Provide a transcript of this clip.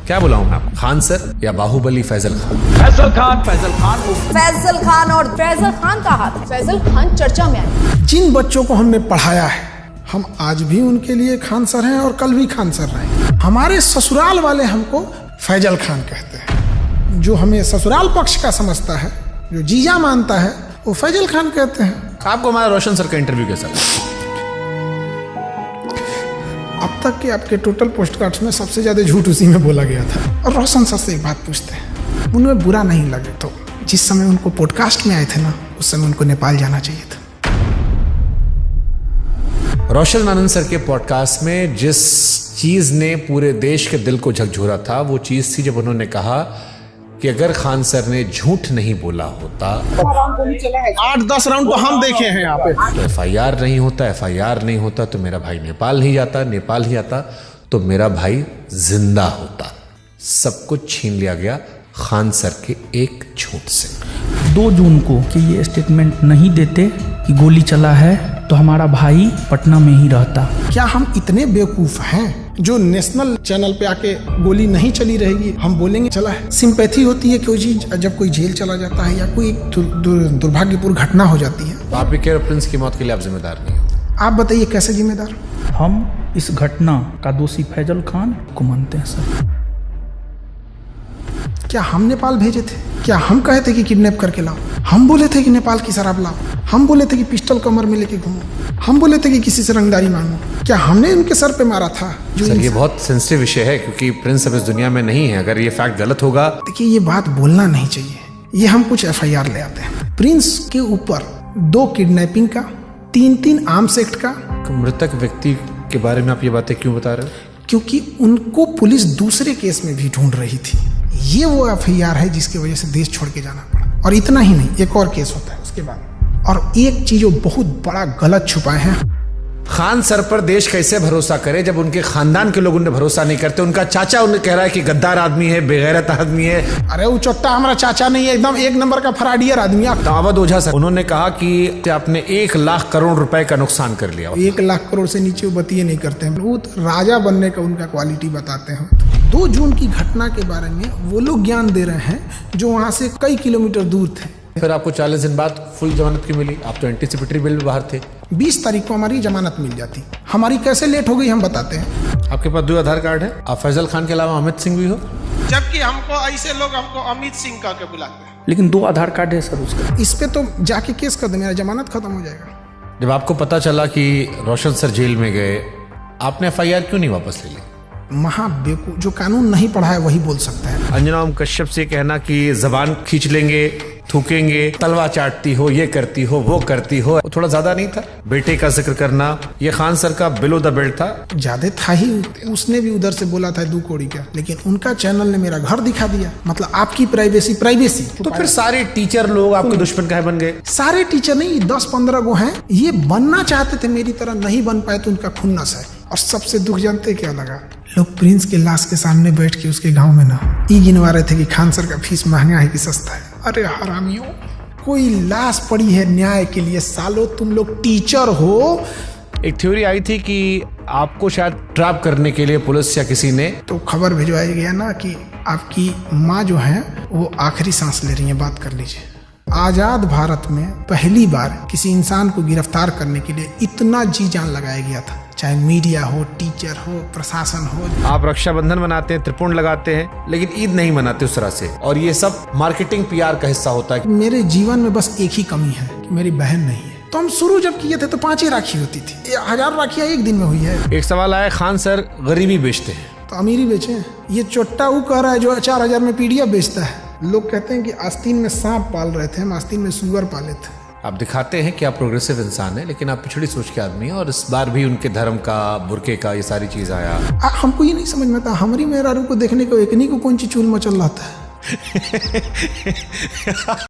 क्या बुलाऊं मैं आपको, खान सर या बाहुबली फैजल खान? फैजल खान, फैजल खान, फैजल खान और फैजल खान का हाथ। फैजल खान चर्चा में आए। जिन बच्चों को हमने पढ़ाया है, हम आज भी उनके लिए खान सर हैं और कल भी खान सर रहेंगे। हमारे ससुराल वाले हमको फैजल खान कहते हैं। जो हमें ससुराल पक्ष का समझता है, जो जीजा मानता है, वो फैजल खान कहते हैं। आपको हमारा रोशन सर का इंटरव्यू कैसा लगा? अब तक के आपके टोटल पोस्टकार्ड्स में सबसे ज्यादा झूठ उसी में बोला गया था। और रोशन सर से एक बात पूछते हैं, उनमें बुरा नहीं लगे तो जिस समय उनको पॉडकास्ट में आए थे ना, उस समय उनको नेपाल जाना चाहिए था। रोशन आनंद सर के पॉडकास्ट में जिस चीज ने पूरे देश के दिल को झकझोरा था, वो चीज थी जब उन्होंने कहा कि अगर खान सर ने झूठ नहीं बोला होता, 8-10 राउंड तो हम देखे हैं यहाँ पे, तो एफआईआर नहीं होता, एफआईआर नहीं होता तो मेरा भाई नेपाल नहीं जाता, नेपाल ही आता तो मेरा भाई जिंदा होता। सब कुछ छीन लिया गया खान सर के एक झूठ से। 2 जून को कि ये स्टेटमेंट नहीं देते कि गोली चला है तो हमारा भाई पटना में ही रहता। क्या हम इतने बेवकूफ हैं जो नेशनल चैनल पे आके गोली नहीं चली रहेगी हम बोलेंगे चला है? सिंपैथी होती है कोई चीज जब कोई जेल चला जाता है या कोई दुर्भाग्यपूर्ण घटना हो जाती है। तो आप भी कह रहे हो प्रिंस की मौत के लिए आप जिम्मेदार नहीं हैं? आप बताइए कैसे जिम्मेदार? हम इस घटना का दोषी फैजल खान को मानते हैं सर। क्या हम नेपाल भेजे थे? क्या हम कहे थे कि किडनैप करके लाओ? हम बोले थे कि नेपाल की शराब लाओ? हम बोले थे कि पिस्टल कमर में लेके घूमो? हम बोले थे कि किसी से रंगदारी मांगो? क्या हमने उनके सर पे मारा था? सर ये बहुत सेंसिटिव विषय है क्योंकि प्रिंस अब इस दुनिया में नहीं है। अगर ये फैक्ट गलत होगा, देखिए ये बात बोलना नहीं चाहिए। ये हम कुछ एफआईआर ले आते हैं। प्रिंस के ऊपर 2 किडनैपिंग का, 3 आर्म्स एक्ट का। मृतक व्यक्ति के बारे में आप ये बातें क्यों बता रहे हो? क्योंकि उनको पुलिस दूसरे केस में भी ढूंढ रही थी। ये वो एफआईआर है जिसकी वजह से देश छोड़ के जाना पड़ा। और इतना ही नहीं, एक और केस होता है उसके बाद। और एक चीज वो बहुत बड़ा गलत छुपाए हैं। खान सर पर देश कैसे भरोसा करे जब उनके खानदान के लोग उन्हें भरोसा नहीं करते? उनका चाचा उन्हें कह रहा है कि गद्दार आदमी है, बेगैरत आदमी है। अरे वो चोट्टा हमारा चाचा नहीं है, एकदम 1 नंबर का फराडियर आदमी है। दावत ओझा सर उन्होंने कहा कि आपने 1 लाख करोड़ रुपए का नुकसान कर लिया। 1 लाख करोड़ से नीचे वो बतिए नहीं करते हैं। वो राजा बनने का उनका क्वालिटी बताते हैं। 2 जून की घटना के बारे में वो लोग ज्ञान दे रहे हैं जो वहां से कई किलोमीटर दूर थे। फिर आपको 40 दिन बाद फुल जमानत क्यों मिली? आप तो एंटीसिपेटरी बेल में बाहर थे। 20 तारीख को हमारी जमानत मिल जाती। हमारी कैसे लेट हो गई हम बताते हैं। आपके पास 2 आधार कार्ड है। आप फैजल खान के अलावा अमित सिंह भी हो। जबकि हमको ऐसे लोग हमको अमित सिंह कह के बुलाते हैं। लेकिन 2 आधार कार्ड है सर उसका। इस पे तो जाके केस कर दे, मेरा जमानत खत्म हो जाएगा। जब आपको पता चला कि रोशन सर जेल में गए, आपने एफआईआर क्यों नहीं वापस ले ली? महाबेवकूफ, जो कानून नहीं पढ़ा है वही बोल सकता है। अंजना ओम कश्यप से कहना कि जबान खींच लेंगे, थूकेंगे, तलवा चाटती हो, ये करती हो, वो करती हो, थोड़ा ज्यादा नहीं था? बेटे का जिक्र करना, ये खान सर का बिलो द बेल्ट था। ज्यादा था ही। उसने भी उधर से बोला था 2 कौड़ी का, लेकिन उनका चैनल ने मेरा घर दिखा दिया। मतलब आपकी प्राइवेसी। तो फिर सारे टीचर लोग आपके दुश्मन काहे बन गए? सारे टीचर नहीं, 10-15 गो हैं। ये बनना चाहते थे मेरी तरह, नहीं बन पाए तो उनका खुन्नस है। और सबसे दुख जानते क्या लगा? लोग प्रिंस के लाश के सामने बैठ के उसके गांव में ना ये गिनवा रहे थे कि खान सर का फीस महंगा है कि सस्ता है। अरे हरामियों, कोई लाश पड़ी है न्याय के लिए। सालो तुम लोग टीचर हो। एक थ्योरी आई थी कि आपको शायद ट्रैप करने के लिए पुलिस या किसी ने तो खबर भिजवाया गया ना कि आपकी माँ जो है वो आखिरी सांस ले रही है, बात कर लीजिए। आजाद भारत में पहली बार किसी इंसान को गिरफ्तार करने के लिए इतना जी जान लगाया गया था। चाहे मीडिया हो, टीचर हो, प्रशासन हो। आप रक्षाबंधन मनाते हैं, त्रिपुंड लगाते हैं, लेकिन ईद नहीं मनाते उस तरह से। और ये सब मार्केटिंग पीआर का हिस्सा होता है। मेरे जीवन में बस एक ही कमी है कि मेरी बहन नहीं है। तो हम शुरू जब किए थे तो 5 ही राखी होती थी। 1000 राखियां एक दिन में हुई है। एक सवाल आया, खान सर गरीबी बेचते हैं तो अमीरी बेचे। ये चोट्टा वो कह रहा है जो 4000 में पीडीएफ बेचता है। लोग कहते हैं कि आस्तीन में सांप पाल रहे थे, हम आस्तीन में सुअर पाले थे। आप दिखाते हैं कि आप प्रोग्रेसिव इंसान हैं, लेकिन आप पिछड़ी सोच के आदमी हैं। और इस बार भी उनके धर्म का, बुरके का, ये सारी चीज आया। हमको ये नहीं समझ में आता, हमारी मेहरारू को देखने को एकनी को कौन ची चूल मचल रहा था।